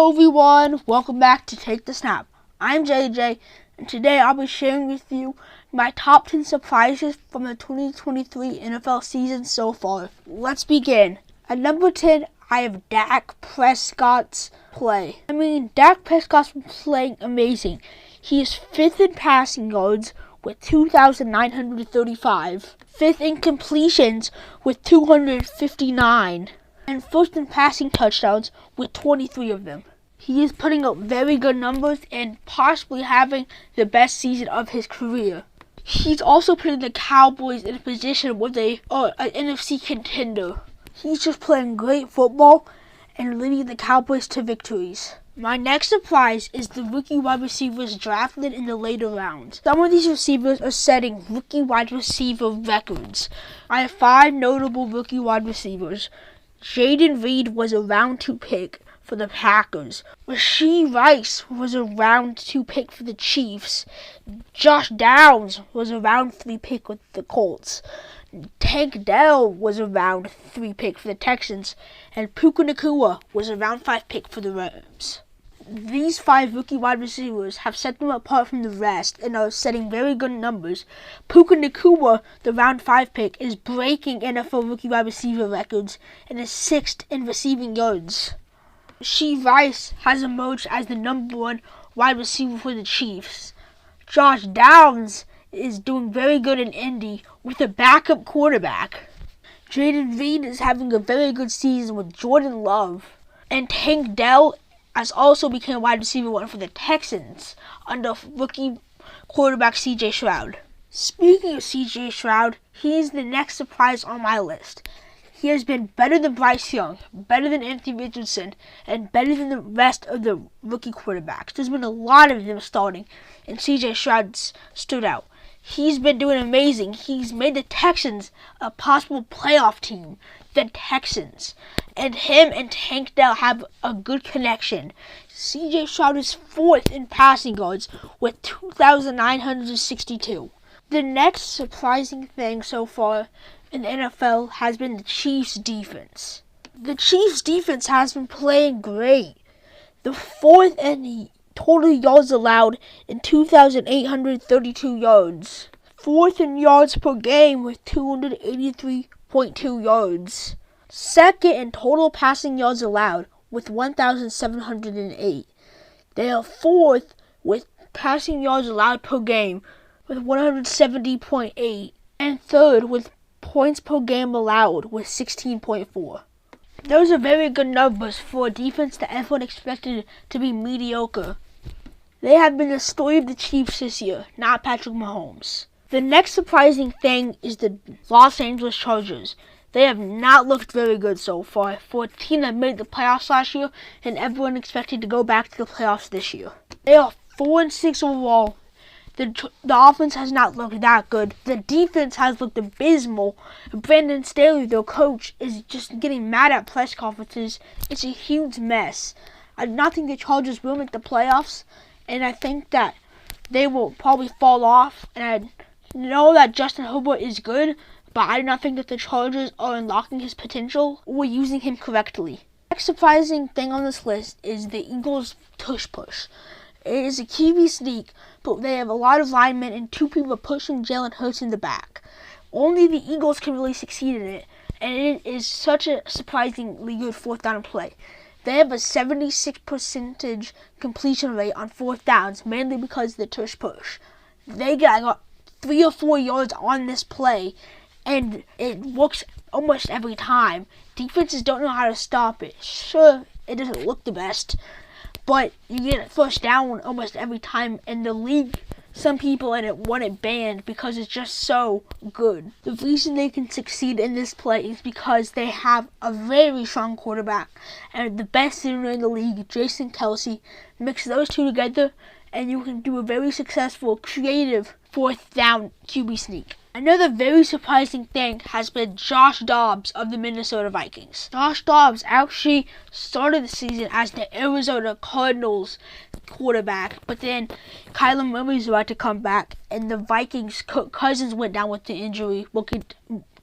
Hello everyone, welcome back to Take the Snap. I'm JJ, and today I'll be sharing with you my top 10 surprises from the 2023 NFL season so far. Let's begin. At number 10, I have Dak Prescott's play. Dak Prescott's playing amazing. He is 5th in passing yards with 2,935, 5th in completions with 259, and 1st in passing touchdowns with 23 of them. He is putting up very good numbers and possibly having the best season of his career. He's also putting the Cowboys in a position with an NFC contender. He's just playing great football and leading the Cowboys to victories. My next surprise is the rookie wide receivers drafted in the later rounds. Some of these receivers are setting rookie wide receiver records. I have 5 notable rookie wide receivers. Jayden Reed was a round 2 pick for the Packers. Rashee Rice was a round 2 pick for the Chiefs. Josh Downs was a round 3 pick with the Colts. Tank Dell was a round 3 pick for the Texans. And Puka Nacua was a round 5 pick for the Rams. These 5 rookie wide receivers have set them apart from the rest and are setting very good numbers. Puka Nacua, the round 5 pick, is breaking NFL rookie wide receiver records and is 6th in receiving yards. Rashee Rice has emerged as the number 1 wide receiver for the Chiefs. Josh Downs is doing very good in Indy with a backup quarterback. Jayden Reed is having a very good season with Jordan Love. And Tank Dell has also become wide receiver 1 for the Texans under rookie quarterback C.J. Stroud. Speaking of C.J. Stroud, he is the next surprise on my list. He has been better than Bryce Young, better than Anthony Richardson, and better than the rest of the rookie quarterbacks. There's been a lot of them starting, and C.J. Stroud stood out. He's been doing amazing. He's made the Texans a possible playoff team. The Texans. And him and Tank Dell have a good connection. C.J. Stroud is 4th in passing yards with 2,962. The next surprising thing so far in the NFL has been the Chiefs' defense. The Chiefs' defense has been playing great. The 4th in total yards allowed in 2,832 yards. 4th in yards per game with 283.2 yards. 2nd in total passing yards allowed with 1,708. They are 4th with passing yards allowed per game with 170.8. And 3rd with points per game allowed with 16.4. Those are very good numbers for a defense that everyone expected to be mediocre. They have been the story of the Chiefs this year, not Patrick Mahomes. The next surprising thing is the Los Angeles Chargers. They have not looked very good so far for a team that made the playoffs last year and everyone expected to go back to the playoffs this year. They are 4-6 overall. The offense has not looked that good. The defense has looked abysmal. Brandon Staley, their coach, is just getting mad at press conferences. It's a huge mess. I do not think the Chargers will make the playoffs, and I think that they will probably fall off. And I know that Justin Herbert is good, but I do not think that the Chargers are unlocking his potential or using him correctly. The next surprising thing on this list is the Eagles' tush push. It is a QB sneak, but they have a lot of linemen and 2 people pushing Jalen Hurts in the back. Only the Eagles can really succeed in it, and it is such a surprisingly good 4th down play. They have a 76% completion rate on 4th downs, mainly because of the tush push. They got 3 or 4 yards on this play, and it works almost every time. Defenses don't know how to stop it. Sure, it doesn't look the best, but you get a 1st down almost every time. In the league, some people in it want it banned because it's just so good. The reason they can succeed in this play is because they have a very strong quarterback and the best center in the league, Jason Kelce. Mix those 2 together and you can do a very successful, creative 4th down QB sneak. Another very surprising thing has been Josh Dobbs of the Minnesota Vikings. Josh Dobbs actually started the season as the Arizona Cardinals quarterback, but then Kyler Murray's about to come back, and the Vikings' Kirk Cousins went down with the injury. We could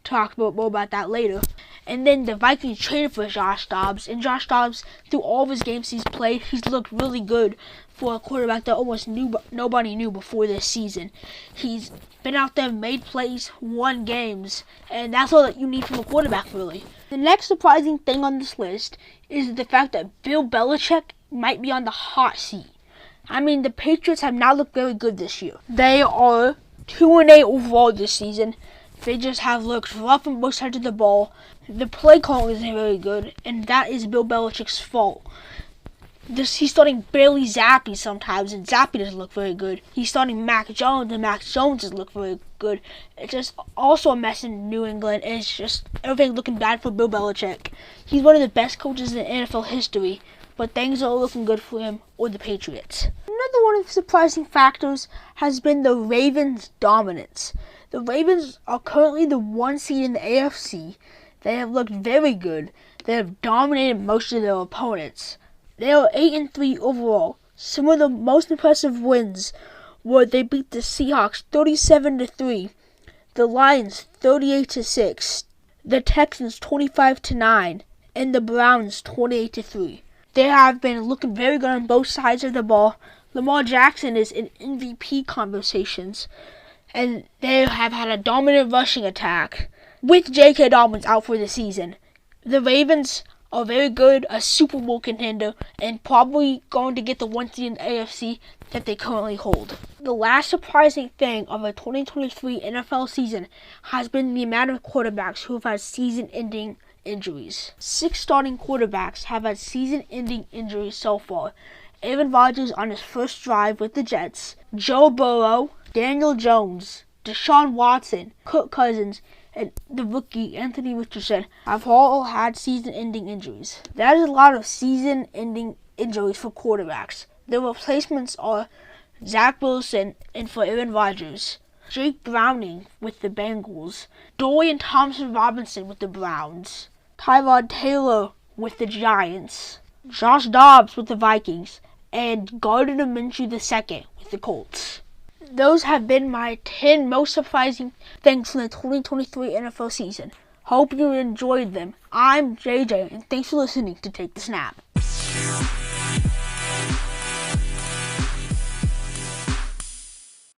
talk more about that later. And then the Vikings traded for Josh Dobbs, and Josh Dobbs, through all of his games he's played, he's looked really good for a quarterback that almost nobody knew before this season. He's been out there, made plays, won games, and that's all that you need from a quarterback, really. The next surprising thing on this list is the fact that Bill Belichick might be on the hot seat. I mean, the Patriots have not looked very good this year. They are 2-8 overall this season. They just have looked rough on both sides of the ball. The play calling isn't very good, and that is Bill Belichick's fault. He's starting Bailey Zappi sometimes, and Zappi doesn't look very good. He's starting Mac Jones, and Mac Jones doesn't look very good. It's just also a mess in New England, and it's just everything looking bad for Bill Belichick. He's one of the best coaches in NFL history, but things are looking good for him or the Patriots. Another one of the surprising factors has been the Ravens' dominance. The Ravens are currently the 1 seed in the AFC. They have looked very good. They have dominated most of their opponents. They are 8-3 overall. Some of the most impressive wins were they beat the Seahawks 37-3, the Lions 38-6, the Texans 25-9, and the Browns 28-3. They have been looking very good on both sides of the ball. Lamar Jackson is in MVP conversations, and they have had a dominant rushing attack with J.K. Dobbins out for the season. The Ravens are very good, a Super Bowl contender, and probably going to get the 1 seed in the AFC that they currently hold. The last surprising thing of the 2023 NFL season has been the amount of quarterbacks who have had season-ending injuries. 6 starting quarterbacks have had season-ending injuries so far. Aaron Rodgers on his first drive with the Jets, Joe Burrow, Daniel Jones, Deshaun Watson, Kirk Cousins, and the rookie Anthony Richardson have all had season-ending injuries. That is a lot of season-ending injuries for quarterbacks. The replacements are Zach Wilson and for Aaron Rodgers, Jake Browning with the Bengals, Dorian Thompson-Robinson with the Browns, Tyrod Taylor with the Giants, Josh Dobbs with the Vikings, and Gardner Minshew II with the Colts. Those have been my 10 most surprising things from the 2023 NFL season. Hope you enjoyed them. I'm JJ, and thanks for listening to Take the Snap.